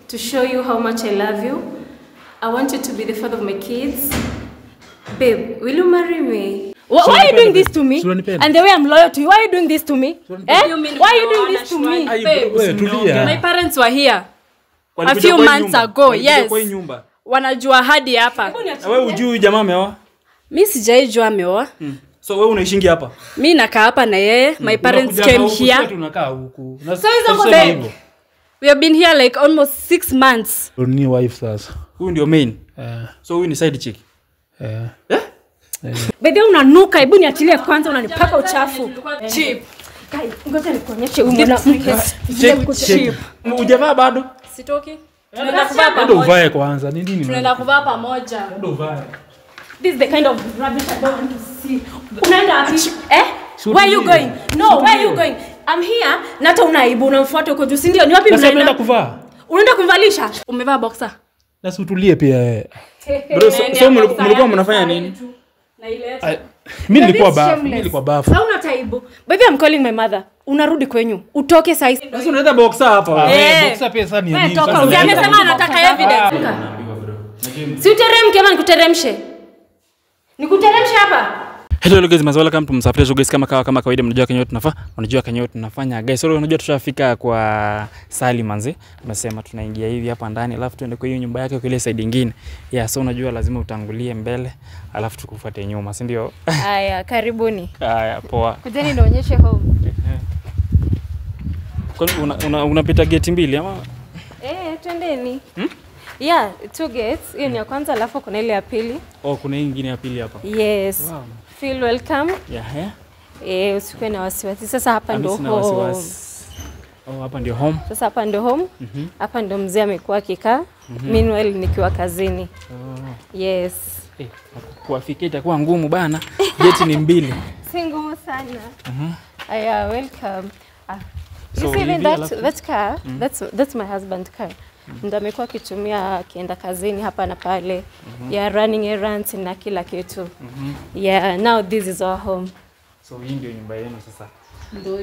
to show you how much I love you. I want you to be the father of my kids. Babe, will you marry me? Why are you doing this to me? And the way I'm loyal to you, why are you doing this to me? Why are you doing this to me? My parents were here a few months ago. Yes. Wanajua hadi hapa. Wewe hujui jamaa ameoa? Mimi sijaijua ameoa. So wewe unaishingi hapa? Mimi nakaa hapa na yeye. My parents came here. Tunakaa huku. So hizo we have been here like almost 6 months. New wife sasa. Huyu ndio main. So huyu ni side chick. Bebe unanuka, hebu niachilie kwanza, unanipaka uchafu. Cheap. Ngoja nikuonyeshe cheap. Hujavaa bado? Sitoki. Tunaenda kuvaa pamoja. Ndio uvae kwanza. Ni nini? Tunaenda kuvaa pamoja. Ndio uvae. This is the kind of rubbish I don't want to see. Unaenda wapi? Where are you going? No, where are you going? I'm here. Nata unaibu unamfuata uko juu, si ndio? Ni wapi mnaenda? Unaenda kuvaa? Unaenda kumvalisha? Umevaa boxer? Na utulie pia. Bro, so mlikuwa mnafanya nini? Na ile mimi nilikuwa bafu. Hauna taibu. Baby, I'm calling my mother. Unarudi kwenyu. Utoke sasa hivi. Sasa unaleta boxer hapa. Boxer pia sasa ni nini? Toka. Amesema anataka evidence. Si uteremke ama nikuteremshe? Nikuteremshe hapa? Hello guys, welcome to Msafiri guys. Kama kawaida mnajua Kenya tunafanya guys. So unajua tushafika kwa Sally manze. Amesema tunaingia hivi hapa ndani alafu tuende kwa hiyo nyumba yake kwa ile side nyingine. Yeah, so unajua lazima utangulie mbele alafu tukufuate nyuma, si ndio? Haya, karibuni. Haya, poa. Kujeni nionyeshe home. Kwa unapita gate mbili ama? Twendeni. Yeah, 2 gates. Hiyo ni ya kwanza alafu kuna ile ya pili. Kuna nyingine ya pili hapa. Yes. Wow. Feel welcome. Yeah. Usikue na wasiwasi. Sasa hapa ndo home. Hapa ndio home. Sasa hapa ndo home. Hapa ndo mzee amekuwa akikaa. Meanwhile nikiwa kazini. Yes. Kuafikia itakuwa ngumu bana. Gate ni mbili. Si ngumu sana. Aya, welcome. So you see that car? That's my husband's car. Ndo amekuwa akitumia akienda kazini hapa na pale. Yeah, running errands na kila kitu. Yeah, now this is our home. So hii ndio nyumba yenu sasa. Ndio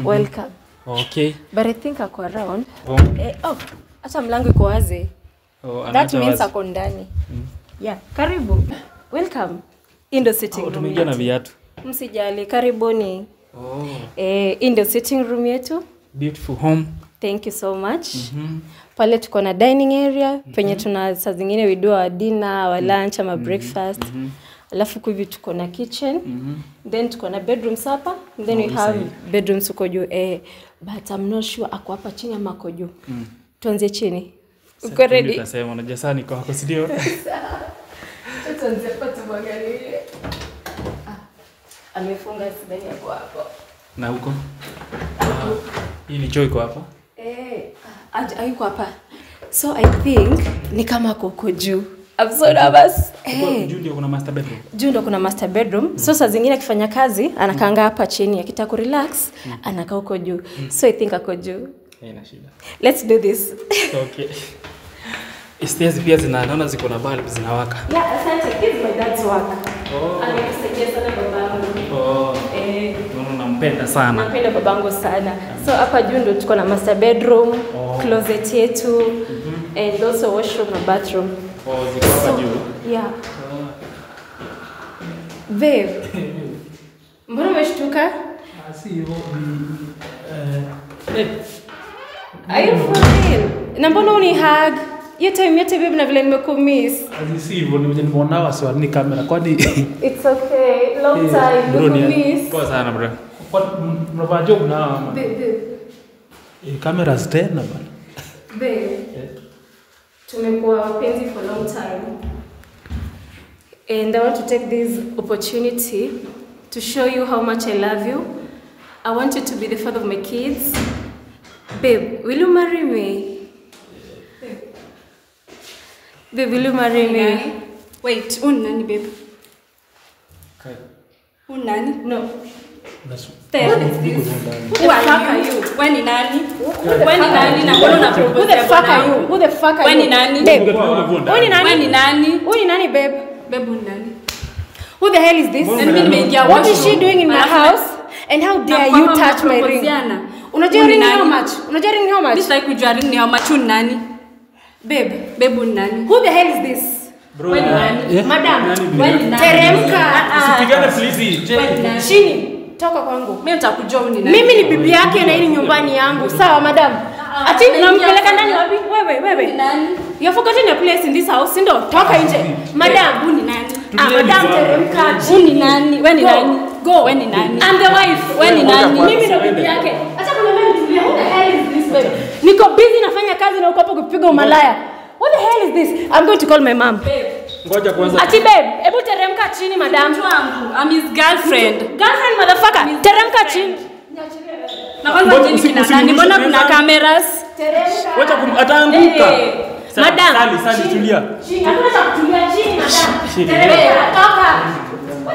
welcome. Okay. But I think ako around. Acha mlango iko wazi. That means ako ndani. Yeah, karibu. Welcome. In the sitting room. Tumeingia na viatu. Msijali, karibuni. In the sitting room yetu. Beautiful home. Thank you so much. Pale tuko na dining area, penye tuna saa zingine we do our dinner, our lunch, ama breakfast. Alafu hivi tuko na kitchen. Then tuko na bedrooms hapa. Then we have bedrooms uko juu. But I'm not sure ako hapa chini ama ako juu. Tuanze chini. Uko ready? Nitasema unajua sana niko hapo, si ndio? Tuanze hapa tuangalie. Amefunga sidani yako hapo. Na huko? Hii ni choo iko hapa? Haiko hapa. So I think ni kama koko juu. I'm so nervous. Juu ndio kuna master bedroom. Juu ndio kuna master bedroom. So saa zingine akifanya kazi anakaanga hapa chini, akitaka kurelax anakaa huko juu. So I think ako juu. Haina shida. Let's do this. Okay. Stairs pia naona ziko na bulb zinawaka. Yeah, asante. This is my dad's work. Ananisaidia sana babangu. Nampenda sana. Napenda babangu sana. So hapa juu ndio tuko na master bedroom, closet yetu, and also washroom na bathroom. Ziko hapa juu. Yeah. Babe. Mbona umeshtuka? Si hivyo. Are you for real? Na mbona unihug? Hiyo time yote babe na vile nimekumiss. Si hivyo, nimeona wasiwa ni kamera kwani. It's okay. Long time nimekumiss. Poa sana bro. Kwa mnavaa job na Babe. cameras tena bana. Babe. Tumekuwa wapenzi for long time. And I want to take this opportunity to show you how much I love you. I want you to be the father of my kids. Babe, will you marry me? Babe, will you marry me? Wait, nani babe? Okay. Nani? No. Who are you? When ni nani? When ni nani na mbona una propose? Who the fuck are you? Who the fuck are you? When ni nani? Babe. When ni nani? When ni nani? Who ni nani, babe? Babe nani? Who the hell is this? What is she doing in my house? And how dare you touch my ring? Unajua ring how much? Unajua ring how much? Mimi sitaki kujua ring ni how much. Ni nani? Babe ni nani? Who the hell is this? Bro, Wewe ni nani? Madam, wewe ni nani? teremka. Usipigane please. Wewe ni nani? Chini. Toka kwangu. Mimi nitakujua ni nani. Mimi ni bibi yake na hii nyumbani yangu. Sawa madam. Ati unampeleka ndani wapi? Wewe. Ni nani? You're forgetting your place in this house, ndio? Toka nje. Madam, Wewe ni nani? madam teremka. Wewe ni nani? Wewe ni nani? Go. Wewe ni nani? I'm the wife. Wewe ni nani? Mimi ndo bibi yake. Acha kuniambia nitulie. Who the hell is this babe? Niko busy nafanya kazi na uko hapo kupiga umalaya. What the hell is this? I'm going to call my mom. Ngoja kwanza. Ati babe, hebu teremka chini madam. Mtu wangu, I'm his girlfriend. Girlfriend motherfucker. Teremka chini. Na kwanza jini kina nani? Mbona kuna cameras? Wacha ataanguka. Madam. Sali tulia. Chini. Hakuna cha kutulia chini madam. Teremka. Toka.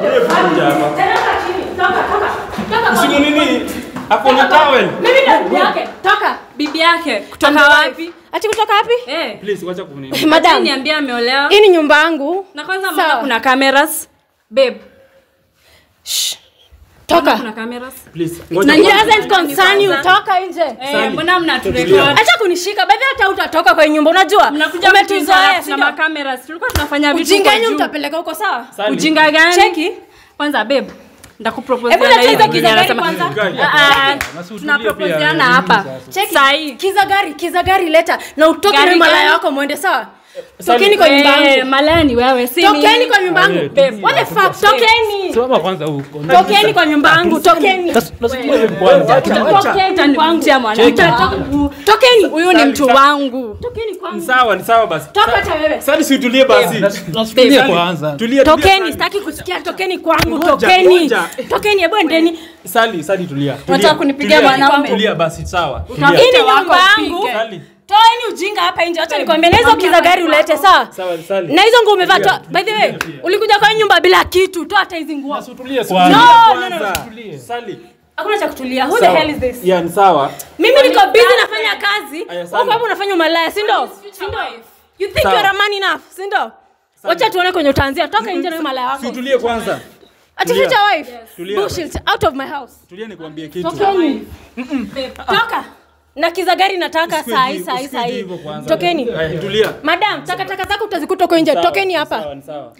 Teremka chini. Toka. Usiku nini? Hapo na towel. Mimi ndo bibi yake. Toka. Bibi yake kutoka wapi? Ati kutoka wapi? Please wacha kunini. Madam. Niambia ameolewa. Hii ni nyumba yangu. Na kwanza mbona kuna cameras? Babe. Shh. Toka. Kuna cameras? Please. Na it doesn't concern you. Toka nje. Mbona mnaturecord? Acha kunishika. Baadhi hata utatoka kwa nyumba unajua. Mnakuja umetuzoea na cameras. Tulikuwa tunafanya vitu. Ujinga yenu mtapeleka huko sawa? Ujinga gani? Cheki. Kwanza babe. Ndakupropose na hizo kizagari kwanza. Tunaproposeana hapa. Cheki. Sahi. Kizagari leta na utoke na malaya wako muende sawa? Tokeni kwa nyumba yangu. Malaya ni wewe, si mimi. Tokeni kwa nyumba yangu. What the fuck? Tokeni. Simama kwanza huko. Tokeni kwa nyumba yangu. Tokeni. Nasikia kwanza. Tokeni kwangu. Tokeni. Huyu ni mtu wangu. Tokeni kwangu. Ni sawa basi. Toka hata wewe. Sasa si utulie basi. Nasikia kwanza. Tulia. Tokeni, sitaki kusikia tokeni kwangu. Tokeni. Tokeni, hebu endeni. Sali tulia. Unataka kunipigia mwanaume? Tulia basi sawa. Hii ni nyumba yangu. Sali. Toeni ujinga hapa nje. Acha nikwambie na hizo kizagari ulete sawa? Sali. Na hizo nguo umevaa toa. By the way, ulikuja kwa nyumba bila kitu. Toa hata hizi nguo. Tulie kwanza. No. Sali. Hakuna cha kutulia. Who the hell is this? Ni sawa. Mimi niko busy nafanya kazi. Huko hapo unafanya umalaya, si ndio? You think you're a man enough, si ndio? Wacha tuone kwenye utaanzia. Toka nje na malaya wako. Tulie kwanza. Ati future wife. Bullshit, out of my house. Tulia nikwambie kitu. Tokeni. Toka. Na kizagari nataka sahi. Tokeni. Tulia. Madam, takataka zako utazikuta huko nje. Tokeni hapa. Sawa.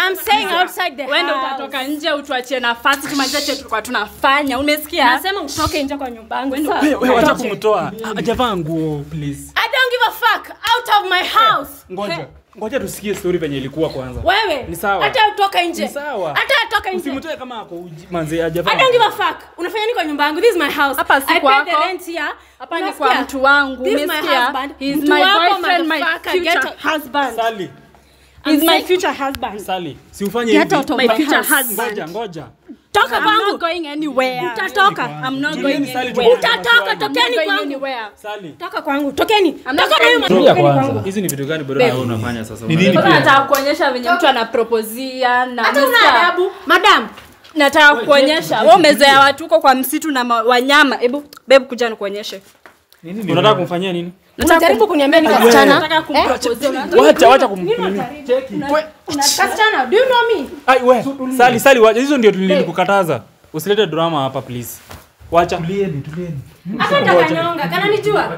I'm saying outside the house. Wewe ndio utatoka nje utuachie nafasi tumalize chetu tulikuwa tunafanya. Umesikia? Nasema utoke nje kwa nyumba yangu. Wewe wacha kumtoa. Hajavaa nguo please. I don't give a fuck. Out of my house. Ngoja tusikie story venye ilikuwa kwanza. Wewe. Ni sawa. Hata utoka nje. Ni sawa. Hata atoka nje. Usimtoe kama ako manze hajavaa. I don't give a fuck. Unafanya nini kwa nyumba yangu? This is my house. Hapa si I kwako. pay the rent here. Hapa ni kwa mtu wangu. This is my Umesikia? husband. He is Mtu my wako, boyfriend, my motherfucker. Get future out. husband. Sali. He is my future husband. Sali. Si ufanye Get hivi. out of my future husband. Ngoja. Toka I'm kwangu. not going anywhere. Utatoka. I'm not Tulieni, going Sally, anywhere. Utatoka, tokeni I'm not going kwangu. anywhere. Sali. Toka kwangu. Tokeni. I'm not Toka na hiyo going Tulia tokeni kwanza. kwangu. Hizi ni vitu gani bado wewe unafanya sasa? Ni nini Mbona pia? nataka kuonyesha venye mtu anaproposia na Hata una umesikia? adabu. Madam. Nataka kuonyesha. Wewe umezoea watu huko kwa msitu na wanyama. Hebu babe kuja nikuonyeshe. Nini? Unataka kumfanyia nini? Unajaribu kuniambia niko msichana? Nataka kumproposia. Wacha kumfanyia. Kasichana, do you know me? Ai wewe. Sali wacha. Hizo ndio tulinikukataza. Usilete drama hapa please. Wacha. Tulieni. Hata nitakanyonga. Kananijua?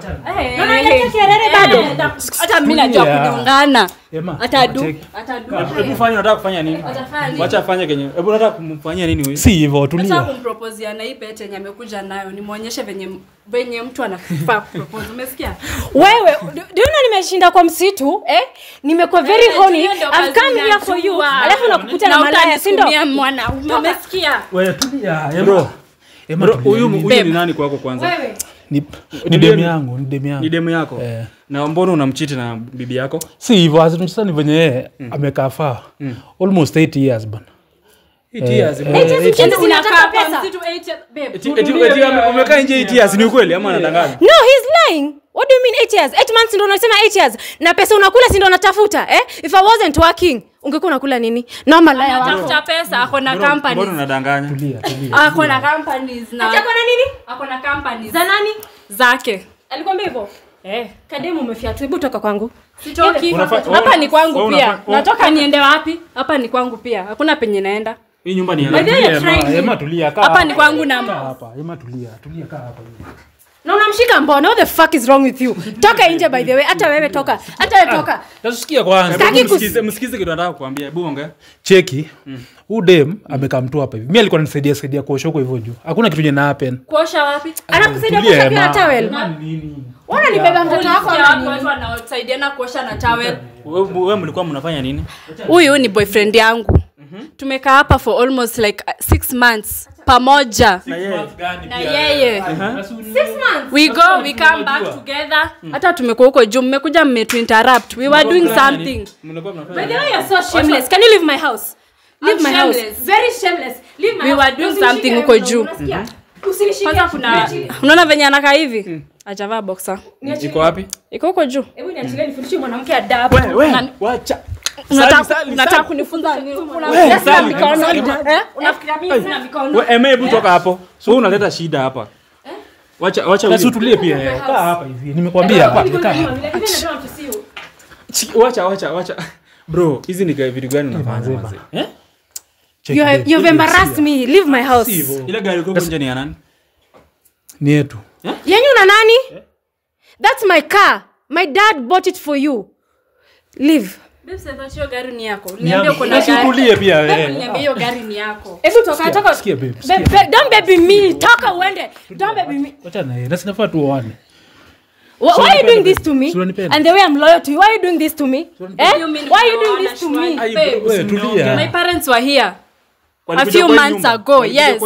Unaangalia Kerere bado. Hata mimi najua kunyongana. Ema. Atadu. Hebu fanya unataka kufanya nini? Wacha afanye kenye. Hebu unataka kumfanyia nini huyu? Si hivyo, Nataka tulia. kumproposia na hii pete yenye amekuja nayo. Nimuonyeshe venye mtu anafaa kupropose. Umesikia? Wewe, do you know nimeshinda kwa msitu, nimekuwa very horny. I've come here for you. Alafu nakukuta na malaya, si ndio? Mwanaume. Umesikia? Wewe tulia. Bro. Ema, Huyu ni nani kwako kwanza? Wewe. ni demu yangu, Ni demu yako? Na mbona unamchiti na bibi yako? Si hivyo, sasa ni venye yeye amekaa faa. Almost 8 years bana. 8 years. Unataka pesa? Umekaa nje 8 years ni ukweli ama anadanganya? No, he's lying. What do you mean 8 years? 8 months ndio unasema 8 years. Na pesa unakula si ndio unatafuta, If I wasn't working, ungekuwa unakula nini? No malaya wako. Anatafuta pesa, ako na Mbona companies. unadanganya? Tulia. Ako na companies na. Acha kwa nini? Ako na companies. Za nani? Zake. Alikwambia hivyo? Kademu umefiatu. Hebu toka kwangu. Sitoki. Unafanya- Hapa ni kwangu wewe pia. unafanya- Natoka niende wapi? Hapa ni kwangu pia. Hakuna penye naenda. Hii nyumba ni By the way, ya you're trying. Ema tulia kaa. Hapa ni kwangu na hapa. Ema tulia kaa hapa. Na unamshika mbona? What the fuck is wrong with you? Toka nje by the way. Hata wewe toka. Hata wewe toka. Nasikia kwanza. Msikize kitu nataka kuambia. Hebu ongea. Cheki. Huyu dem amekamtoa hapa hivi. Mimi alikuwa anisaidia kuosha huko hivyo juu. Hakuna kitu yenye na happen. Kuosha wapi? Anakusaidia kuosha pia na towel. Wana nibeba mtoto wako hapa watu wanaosaidiana kuosha na towel. Wewe mlikuwa mnafanya nini? Huyu ni boyfriend yangu. Tumekaa hapa for almost like 6 months pamoja. Na yeye. 6 months. We come back together. Hata tumekuwa huko juu, mmekuja mmetuinterrupt. We were doing something. By the way, you're so shameless. Can you leave my house? Leave my house. Very shameless. Leave my house. We were doing something huko juu. Kwanza kuna unaona venye anakaa hivi? Ajavaa boxer. Iko wapi? Iko huko juu. Hebu niachilie nifundishe mwanamke adabu. Wacha. Unataka kunifunza nini? Unafikiria mimi sina mikono? Wewe hebu toka hapo. So unaleta shida hapa. Wacha utulie pia. Kaa hapa hivi. Nimekwambia hapa. Kaa. Wacha. Bro, hizi ni vitu gani unafanya? You've embarrassed me. Leave my house. Ile gari uko nje ni ya nani? Ni yetu. Yenyu na nani? That's my car. My dad bought it for you. Leave. Sio gari ni yako. Niambie uko na gari. Utulie pia wewe. Niambie hiyo gari ni yako. Hebu toka. Sikia babe. Don't baby me. Toka uende. Don't baby me. Acha na yeye. Na sinafaa tuone. Why are you doing this to me? And the way I'm loyal to you, why are you doing this to me? Why are you doing this to me? Wewe tulia. My parents were here a few months ago. Yes.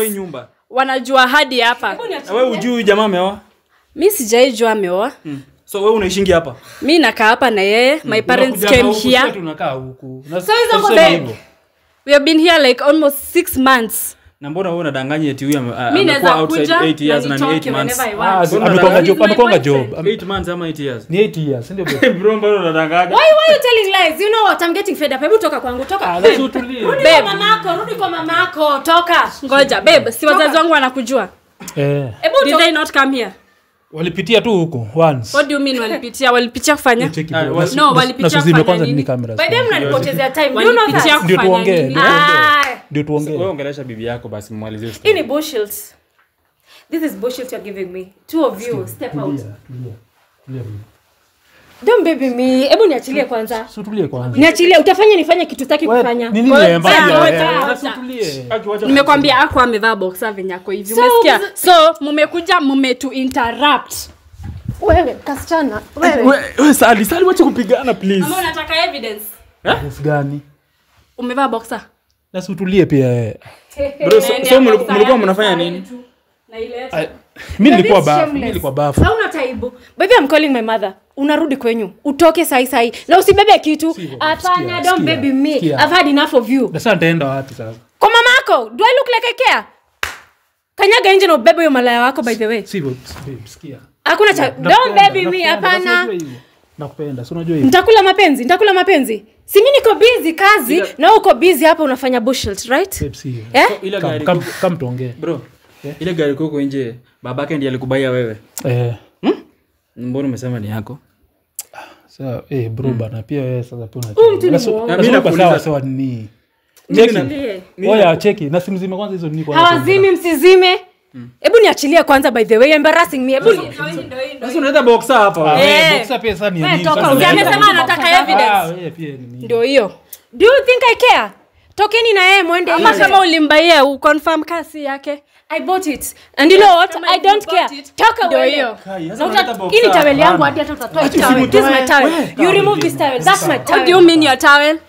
Wanajua hadi hapa. Wewe hujui jamaa ameoa? Mimi sijaijua ameoa. So wewe unaishingi hapa? Mimi nakaa hapa na yeye. My parents came here. Tunakaa huku. So hizo ngombe. We have been here like almost 6 months. Na mbona wewe unadanganya eti huyu amekuwa outside 8 years na ni 8 months? Amekonga job. 8 months ama 8 years? Ni 8 years, ndio bro. Bro, mbona unadanganya? Why you telling lies? You know what? I'm getting fed up. Hebu toka kwangu, toka. Utulie. Rudi kwa mamako, toka. Ngoja, babe, si wazazi wangu wanakujua? Hebu Did they not come here? Walipitia tu huko once. What do you mean walipitia? Walipitia kufanya? No, walipitia kufanya nini cameras. By them mnanipotezea time. You know that? Ndio tuongee. Ndio tuongee. Wewe ongelesha bibi yako basi mmalizie story. Ini bullshit. This is bullshit you're giving me. Two of you step out. Don't baby me. Hebu niachilie kwanza. Sutulie kwanza. Niachilie, utafanya nifanye kitu taki kufanya. Nini wewe mbaya? Sutulie. Nimekwambia hapo amevaa boxer venye yako hivi. Umesikia? So mmekuja mmetu interrupt. Wewe kasichana, Wewe Sali wacha kupigana please. Mama unataka evidence? Evidence gani? Umevaa boxer? Na sutulie pia wewe. Bro, so mlikuwa mnafanya nini? Na ile Mimi nilikuwa bafu. Hauna taibu. Baby, I'm calling my mother. Unarudi kwenyu. Utoke sai. Na usibebe kitu. Hapana, don't baby me. I've had enough of you. Sasa nitaenda wapi sasa? Kwa mamako. Do I look like I care? Kanyaga nje na ubebe hiyo malaya wako by the way. Sivyo, sikia. Hakuna don't baby me, hapana. Nakupenda. Si unajua hivi. Nitakula mapenzi. Si mimi niko busy kazi na uko busy hapa unafanya bullshit, right? Ile gari kama tuongee. Bro. Ile gari koko nje babake ndiye alikubaya wewe. Mbona umesema ni yako? Sasa bro bana pia wewe sasa pia unacheka. Mimi nakuuliza sawa nini? Oya cheki na simu zime kwanza hizo nini kwanza. Hawazimi msizime. Hebu niachilie kwanza by the way, embarrassing me. Hebu sasa unaleta boxer hapa. Boxer pia sana ni nini? Amesema anataka evidence. Wewe pia ni nini? Ndio hiyo. Do you think I care? Tokeni na yeye mwende ama kama ulimbaia uconfirm kasi yake. I bought it. And you know what? I don't care. Toka wewe. Ini towel yangu hadi hata utatoa towel. This is my towel. You remove this towel. That's my towel. What do you mean your towel?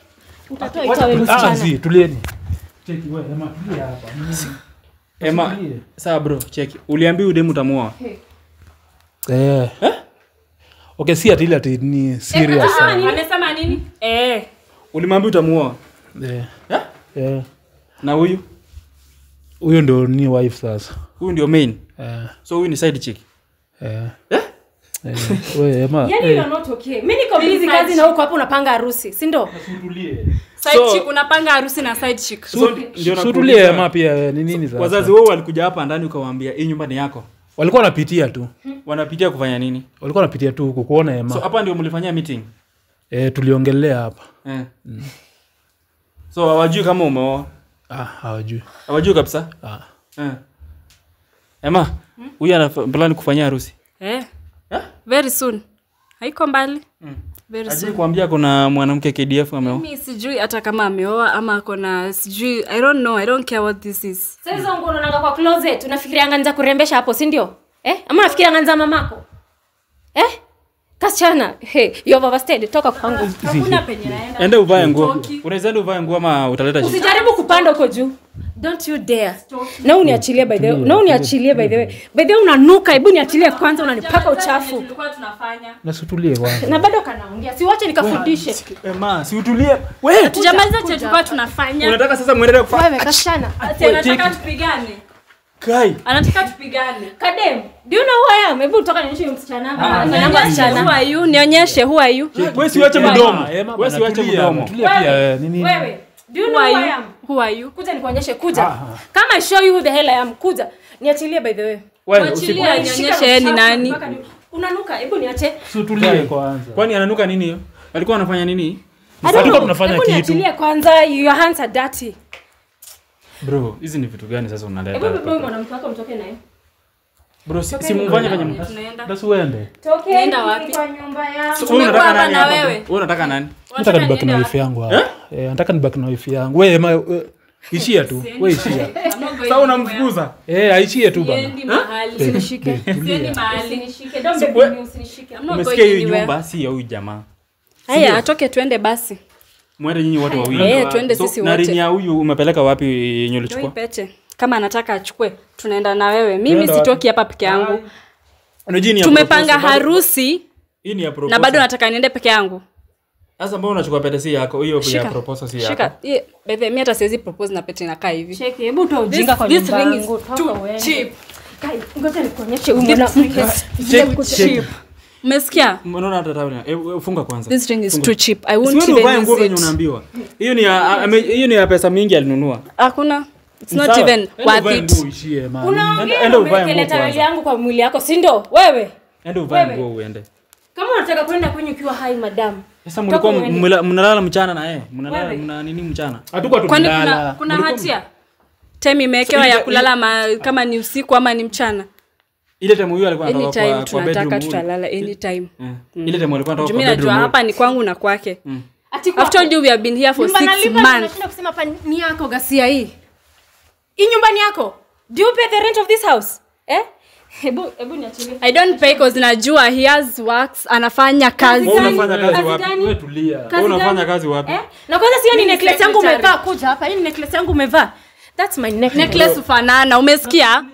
Utatoa towel msichana. Tulieni. Cheki wewe Emma tulia hapa. Emma, sawa bro, cheki. Uliambiwa udemu utamuoa? Okay, si ati ni serious. Amesema nini? Ulimwambia utamuoa? Na huyu? Huyo ndio ni wife sasa. Huyu ndio main. So huyu ni side chick. Wewe Emma. Yani you're not okay. Mimi niko busy kazi na huko hapo unapanga harusi, si ndio? Sutulie. Side chick unapanga harusi na side chick. Sutulie Emma pia ni nini sasa? Wazazi wao walikuja hapa ndani ukawaambia hii nyumba ni yako. Walikuwa wanapitia tu. Wanapitia kufanya nini? Walikuwa wanapitia tu huko kuona Emma. So hapa ndio mlifanyia meeting? Tuliongelea hapa. So hawajui kama umeoa? Hawajui. Hawajui kabisa? Emma, huyu ana plan kufanyia harusi? Very soon. Haiko mbali. Very Aje soon. kuambia kuna mwanamke KDF ameoa. Mimi sijui hata kama ameoa ama kuna sijui, I don't know, I don't care what this is. Sasa nguo unaanga kwa closet, unafikiria nganza kurembesha hapo, si ndio? Ama unafikiria nganza mamako? Kasichana, hey, you have overstayed, toka kwangu. Hakuna penye naenda. Enda uvae nguo. Unaweza uvae nguo ama utaleta shida. Usijaribu kupanda huko juu. Don't you dare. Na uniachilie by the way. Na uniachilie by the way. By the way unanuka, hebu niachilie kwanza, unanipaka uchafu. Tulikuwa tunafanya. Nasutulie kwanza. Na bado kanaongea. Siwache nikafundishe. Ema, si utulie. Wewe, Tujamaliza cha tulikuwa tunafanya. unataka sasa muendelee kufanya. Wewe kasichana. Anataka tupigane. Kai. Anataka tupigane. Kadem, do you know who I am? Hebu toka nionyeshe msichana hapa. Ananiambia Who msichana. are you? Nionyeshe who are you? Wewe siwache mdomo. Wewe siwache mdomo. Tulia pia nini? Wewe, do you Who know who I are you? am? Who are you? Kuja nikuonyeshe, kuja. Kama I show you who the hell I am, kuja. Niachilie by the way. Wewe Achilia nionyeshe yeye ni nani. Unanuka, hebu niache. Tulie kwanza. Kwani ananuka nini hiyo? Alikuwa anafanya nini? I don't Hatuko know. tunafanya Hebu kitu. niachilie kwanza, your hands are dirty. Bro, hizi ni vitu gani sasa unaleta? Hebu bebe mwanamke wako mtoke naye. Bro, si mfanye venye Tunaenda. Basi uende. Toke Nenda wapi? kwa nyumba yangu. wewe unataka hapa nani na hapa? wewe. Wewe unataka nani? Nataka nibaki na wifi yangu hapa. Nataka nibaki na wifi yangu. Wewe ishia tu. Wewe ishia. Sasa unamfukuza. Aishie tu bana. Siendi mahali. Usinishike. Siendi mahali. Usinishike, don't beg me, usinishike. I'm not Umesikia going hiyo anywhere. nyumba si ya huyu jamaa. Haya, atoke tuende basi. Mwende nyinyi watu wawili. Tuende sisi Na wote. rini ya huyu umepeleka wapi yenye Ndio ulichukua? pete. Kama anataka achukue, tunaenda na wewe. Mimi Tunaenda sitoki hapa peke yangu. Unajua ni ya Tumepanga proposal, bado- harusi Hii ni ya proposal. na bado nataka niende peke yangu. Sasa mbona unachukua pete si yako? Hiyo ya Shika. proposal si Shika. yako. Bethe mimi hata siwezi propose na pete inakaa hivi. Cheki, hebu toa ujinga kwa nyumba ring is yangu. too Toka cheap. Kai, ngoja nikuonyeshe huyu mwanamke. Check. Umesikia? Unaona hata tawi. Funga kwanza. This ring is too cheap. I won't Siwewe uvae even nguo use venye it. unaambiwa. Hiyo ni ya pesa mingi alinunua. Hakuna. It's not Sawa. even worth it. Ishie man. Unaongea Enda uvae nguo umekeleta kwanza. wali yangu kwa mwili yako, si ndio? Wewe. Enda uvae Wewe. nguo uende. Kama unataka kwenda kwenye ukiwa hai madam. Sasa mlikuwa Toka uende. mnalala mchana na yeye. Wewe. Mna nini mchana? Hatuko Kwani tumelala. kuna hatia? Time imewekewa ya kulala kama ni usiku ama ni mchana. Ile time huyu alikuwa anatoka Anytime kwa bedroom. tunataka huyu. tutalala anytime. Ile time alikuwa anatoka Mimi kwa najua bedroom. hapa ni kwangu na kwake. Ati I've told you we have been here for 6 months. Unashinda kusema hapa ni yako gasia hii. Hii nyumba ni yako. Do you pay the rent of this house? Hebu niachilie. I don't pay cause najua he has works, anafanya kazi. Wewe unafanya kazi wapi? gani? Wewe tulia. Wewe unafanya kazi wapi? Na kwanza sio ni Mimi necklace yangu secretary. umevaa, kuja hapa. Hii ni necklace yangu umevaa. That's my necklace. Necklace ufanana, umesikia?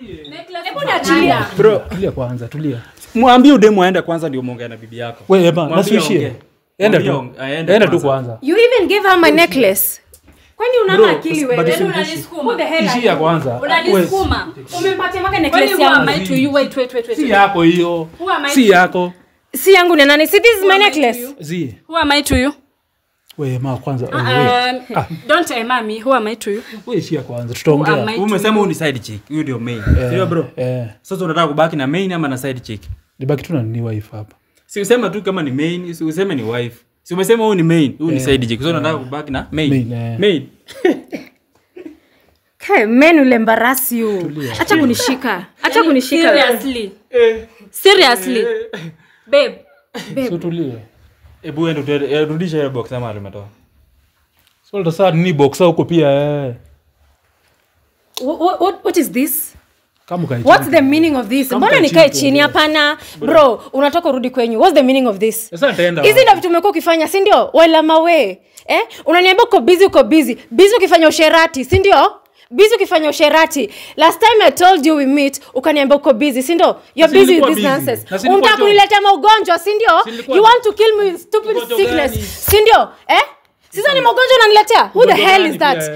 Hebu niachilie. Bro, Tulia kwanza, tulia. mwambie udemu aende kwanza ndio muongee na bibi yako. Wewe ema, Mwambie nasuishie. aongee. Enda Mwambie tu. aende Enda tu kwanza. kwanza. You even gave her my necklace. Kwani una Bro, akili wewe? but Yaani usimtishe. unanisukuma. Who the hell are Ishia you? kwanza. Unanisukuma. Umempatia maka Kwani necklace who am yangu. I to you? Wait. Si yako hiyo. Who am I Si to yako. Si yangu ni nani? See, this is my am I to necklace. you? Zi. Who am I to you? Wewe ema kwanza. Don't ema me. Who am I to you? Wewe ishia kwanza. Who am Tutaongea. I to you? Umesema huyu ni side chick. Huyu ndio main. Sio bro? Sasa unataka kubaki na main ama na side chick? Nibaki tu na ni wife hapa. Si usema tu kama ni main, si useme ni wife. Si umesema huyu ni main, huyu ni side chick. Sasa unataka kubaki na main. Main. Kai, men will embarrass you. Acha kunishika. Acha kunishika. Seriously. Seriously. Babe. So tulie. Ebu ende rudisha ile box ama alimetoa. So sasa ni boxer huko pia What is this? Kama kai. What's the meaning of this? Mbona nikae chini hapana? Bro, unatoka urudi kwenyu. What's the meaning of this? Sasa nitaenda. Hizi ndio vitu umekuwa ukifanya, si ndio? Wala mawe. Unaniambia uko busy. Busy ukifanya usherati, si ndio? Busy ukifanya usherati. Last time I told you we meet, ukaniambia uko busy, si ndio? You're busy with this nonsense. Unataka kuniletea maugonjwa, si ndio? You want to kill me with stupid sickness, si ndio? Sasa ni maugonjwa unaniletea? Who the hell is that?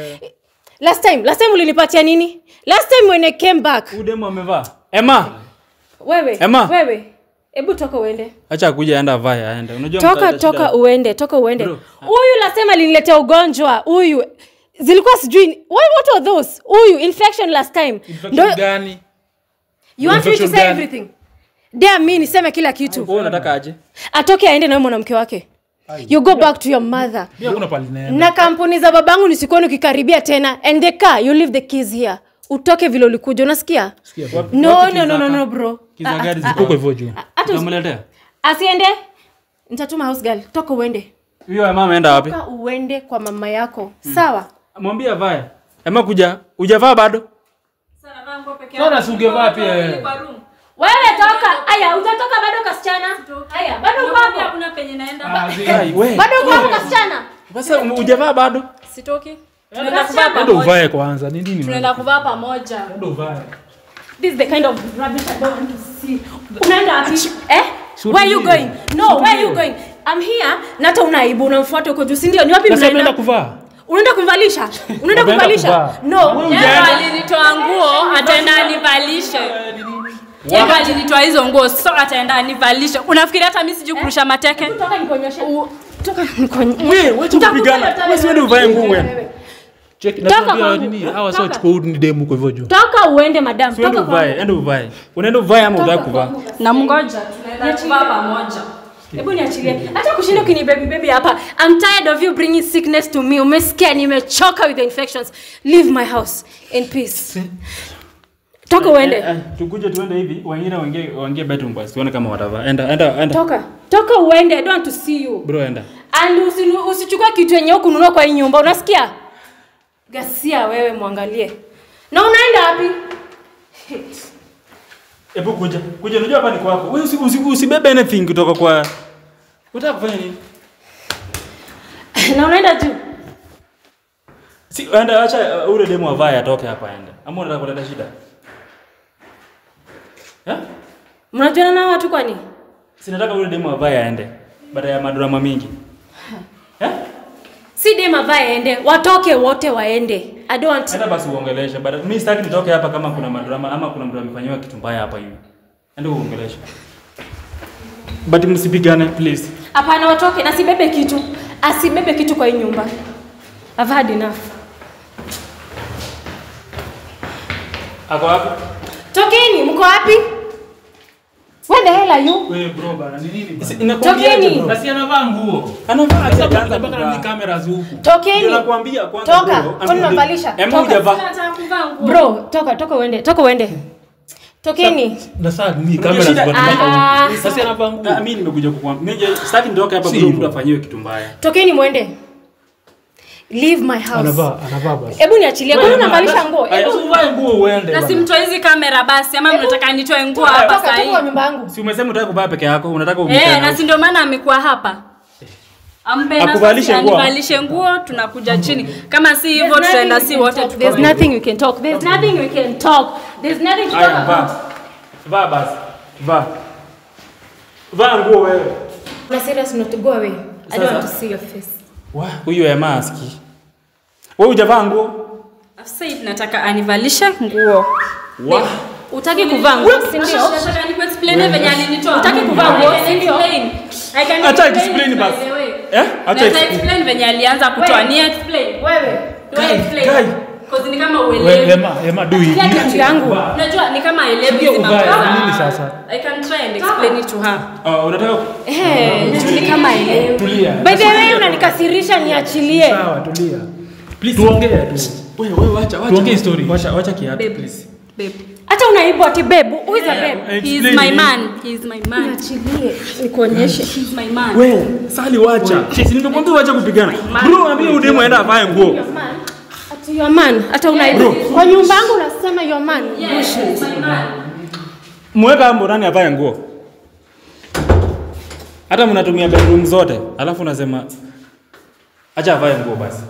Last time ulinipatia nini? Last time when I came back. Udemu amevaa. Emma. Wewe. Hebu toka uende. Acha kuja aenda vaya aende. Unajua Toka uende. Huyu last time aliniletea ugonjwa. Huyu zilikuwa sijui what are those? Huyu infection last time. Ndio gani? You want me to say everything? Dare me niseme kila kitu. Wewe unataka aje? Atoke aende na mwanamke wake. You go back to your mother. Mimi hakuna pali naenda. Na kampuni za babangu nisikuone ukikaribia tena. And the car, you leave the keys here. utoke vile ulikuja, unasikia? No bro. Kiza gari ziko hivyo juu. Utamletea? Asiende. Nitatuma house girl. Toka uende. Hiyo mama aenda wapi? Toka uende kwa mama yako. Sawa? Mwambie avae. Ema kuja. Hujavaa bado? Sasa sungevaa pia. Wewe toka. Aya, utatoka bado kasichana? Aya, bado uko hapo. Hakuna penye naenda. Bado uko hapo kasichana? Sasa hujavaa bado? Sitoki. Tunaenda kuvaa Ndio pamoja. uvae kwanza. Ni nini? Tunaenda kuvaa pamoja. Ndio uvae. This is the kind of rubbish I don't want to see. Unaenda wapi? Where are you going? No, where are you going? I'm here. Nata unaibu unamfuata uko juu, si ndio? Ni wapi mnaenda? Unaenda kuvaa? Unaenda kumvalisha? Unaenda kumvalisha? No. Yeye alinitoa nguo, ataenda anivalishe. Yeye alinitoa hizo nguo, sasa ataenda anivalishe. Unafikiri hata mimi sijui kurusha mateke? Toka nikonyeshe. Toka nikonyeshe. Wewe kupigana. Wewe si uvae nguo wewe. Check na nini? Hawa sio chukua ni demu kwa hivyo juu. Toka uende madam. Toka uvae, enda uvae. Unaenda uvae ama unataka kuvaa? Na mngoja tunaenda kuvaa pamoja. Hebu niachilie. Acha kushinda kuni baby hapa. I'm tired of you bringing sickness to me. Umesikia nimechoka with the infections. Leave my house in peace. Toka uende. Tukuje tuende hivi, wengine waingie bedroom basi. Tuone kama watavaa. Enda. Toka uende. I don't want to see you. Bro enda. And usichukue kitu yenye kununua kwa hii nyumba. Unasikia? Gasia wewe muangalie. Na unaenda wapi? Hebu kuja. Unajua hapa ni kwako. Wewe usibebe anything kutoka kwa. Unataka kufanya nini? Na unaenda juu. Si enda acha ule demo avae atoke hapa enda. Ama unataka kuleta shida? Mnajuana na watu kwani? Sinataka ule demo avae aende. Baada ya madrama mingi. Si dema vae ende, watoke wote waende. I don't want. Enda basi uongeleshe. But mimi sitaki nitoke hapa kama kuna madrama ama kuna mtu amefanywa kitu mbaya hapa hivi. Enda uongeleshe. But msipigane please. Hapana, watoke na sibebe kitu. Asibebe kitu kwa hii nyumba. I've had enough. Ako wapi? Tokeni, mko wapi? Where the hell are you? Wewe bro bana, ni nini? Tokeni. Na si anavaa nguo. Anavaa Sasa mpaka ni kamera huku. Tokeni. Ninakwambia kwanza toka. Kwani unavalisha? Bro, toka uende. Toka uende. Tokeni. Na sasa ni kamera zibana. Sasa anavaa nguo. Mimi nimekuja kukuambia. Nije sitaki nitoke hapa bro mtu afanyiwe kitu mbaya. Tokeni muende. Leave my house. Anavaa basi. Hebu niachilie. Kwani unavalisha nguo? Hebu uvae nguo uende. Na simtoe hizi kamera basi ama mnataka nitoe nguo hapa sasa hivi? Toka nyumba yangu. Si umesema unataka kuvaa peke yako, unataka umikae. Na si ndio maana amekuwa hapa. Ampe na anivalishe nguo tunakuja chini. Kama si hivyo tutaenda si wote tuko. There's nothing we can talk. There's nothing we can talk. There's nothing to talk about. Vaa basi. Vaa nguo wewe. I'm serious not to go away. I don't want to see your face. Huyu ya maski. Wewe hujavaa nguo? Afisa nataka anivalishe nguo. Utaki kuvaa nguo, si ndio? Nataka nikuexplain venye alinitoa. Utaki kuvaa nguo, si ndio? Acha explain basi. Acha explain venye alianza kutoa. Ni explain. Wewe. Explain. Cause ni kama uelewi. Ema do hivi. Kitu yangu. Unajua ni kama elewi hizi mambo. Nini sasa? I can try and explain it to her. Unataka ni kama elewi. Tulia. By the way unanikasirisha, niachilie. Sawa, tulia. Please tuongee tu. Wewe acha. Tuongee story. Acha kiatu please. Babe. Hata unaibu ati babe. Who is a babe? He is my man. He is my man. Niachilie. Nikuonyeshe. He is my man. Wewe, Sali wacha. Si nimekwambia wacha kupigana. Bro, ambie udemo aenda avae nguo. Ati your man. Hata unaibu. Kwa nyumba yangu unasema your man. Yes, my man. Mweka hapo ndani avae nguo. Hata mnatumia bedroom zote, alafu unasema acha avae nguo basi.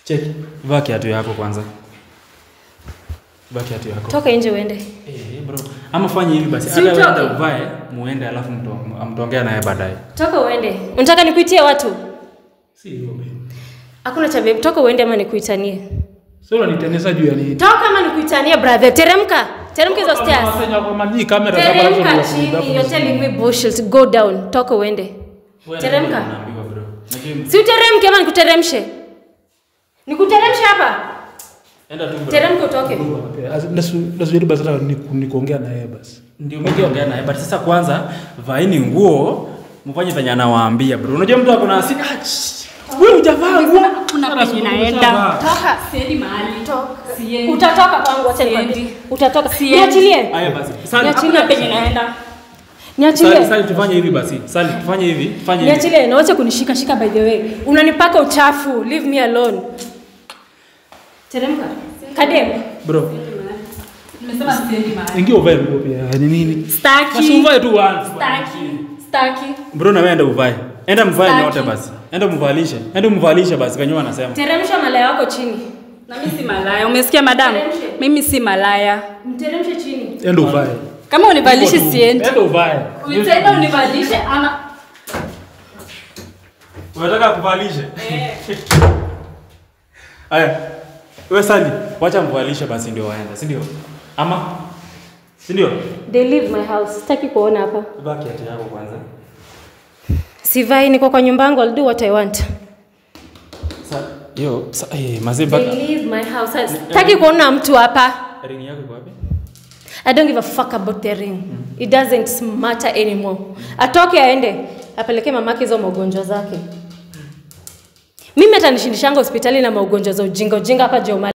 Check. Vaa kiatu yako kwanza. Vaa kiatu yako. Toka nje uende. Bro. Ama fanye hivi basi. Hata uvae muende alafu mtongea naye baadaye. Toka uende. Unataka nikuitie watu? Si hivyo babe. Hakuna cha babe. Toka uende ama nikuitanie. Sio unanitenesa juu ya nini? Toka ama nikuitanie brother. Teremka hizo stairs. Unafanya kwa maji kamera za baraza la chini. You're telling me bullshit. Go down. Toka uende. Teremka. Si uteremke ama nikuteremshe? Nikuteremshe hapa? Enda tu bro. Teremka utoke. Nasubiri basi nikuongea na yeye basi. Ndio mkiongea naye but sasa kwanza vaini nguo mfanye venye anawaambia bro. Unajua mtu akona hasira. Wewe hujavaa nguo. Kuna penye naenda. Toka, siendi mahali. Siendi. Utatoka kwangu, acha nikwambie. Utatoka. Niachilie. Haya basi. Sali, Hakuna penye naenda. Niachilie. Sali tufanye hivi basi. Sali tufanye hivi. Fanye hivi. Niachilie, na wacha kunishika shika by the way. Unanipaka uchafu. Leave me alone. Teremka. Kadem. Bro. Nimesema siendi mahali. Ingia uvae nguo pia. Ni nini? Staki. Basi uvae tu once. Staki. Bro na wewe enda uvae. Enda mvae Staki. nyote basi. Enda mvalishe. Enda mvalishe basi kanyo anasema. Teremsha malaya wako chini. Na mimi si malaya. Umesikia madam? Mimi si malaya. Mteremshe chini. Enda uvae. Kama univalishe siendi. Enda uvae. Utaenda univalishe ama Unataka kuvalishe? Aya. Wewe Sali, wacha mvalishe basi ndio waenda, si ndio? Ama si ndio? They leave my house. Sitaki kuona hapa. Baki hata yako kwanza. Sivai, niko kwa nyumba yangu. I'll do what I want. Mazee They leave my house. Sitaki kuona mtu hapa. ring yako iko wapi? I don't give a fuck about the ring. It doesn't matter anymore. Atoke aende, apeleke mamake hizo magonjwa zake. Mimi atanishindishanga hospitali na magonjwa za ujinga hapa Joma.